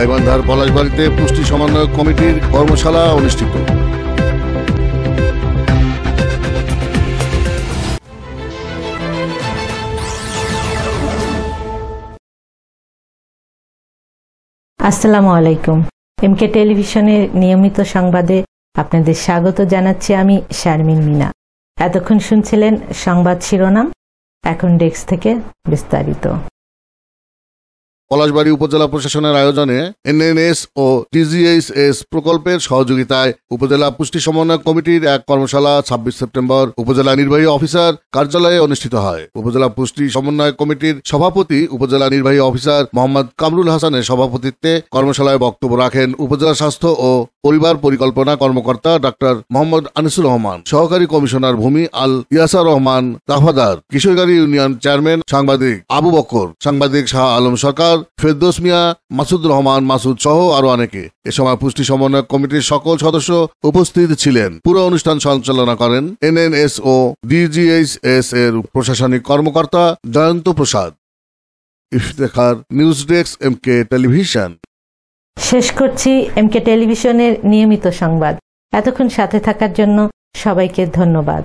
গাইবান্ধার পলাশবাড়িতে পুষ্টি সমন্বয় কমিটির কর্মশালা অনুষ্ঠিত। আসসালামু আলাইকুম। এমকে টেলিভিশনের নিয়মিত সংবাদে আপনাদের স্বাগত জানাচ্ছি আমি শারমিন মিনা। এতক্ষণ শুনছিলেন সংবাদ শিরোনাম, এখন ডেস্ক থেকে বিস্তারিত। পলাশবাড়ী উপজেলা প্রশাসনের আয়োজনে এনএনএস ও ডিজিএইচএস প্রকল্পের সহযোগিতায় উপজেলা পুষ্টি সমন্বয় কমিটির এক কর্মশালা ২৬ সেপ্টেম্বর উপজেলা নির্বাহী অফিসার কার্যালয়ে অনুষ্ঠিত হয়। উপজেলা পুষ্টি সমন্বয় কমিটির সভাপতি উপজেলা নির্বাহী অফিসার মোহাম্মদ কামরুল হাসানের সভাপতিত্বে কর্মশালায় বক্তব্য রাখেন উপজেলা স্বাস্থ্য ও পরিবার পরিকল্পনা কর্মকর্তা ডাক্তার মোহাম্মদ আনিসুর রহমান, সহকারী কমিশনার ভূমি আল ইয়াসার রহমান তাফাদার, কিশোরগাড়ি ইউনিয়ন চেয়ারম্যান সাংবাদিক আবু বকর, সাংবাদিক শাহ আলম সরকার, ফেরদৌস মিয়া, মাসুদ রহমান মাসুদ সহ আরো অনেকে। এ সময় পুষ্টি সমন্বয় কমিটির সকল সদস্য উপস্থিত ছিলেন। পুরো অনুষ্ঠান সঞ্চালনা করেন এনএনএস ও ডিজিএইচএস এর প্রশাসনিক কর্মকর্তা Jayanta Prasad. Iftekhar, news desk, MK television. শেষ করছি এমকে টেলিভিশনের নিয়মিত সংবাদ। এতক্ষণ সাথে থাকার জন্য সবাইকে ধন্যবাদ।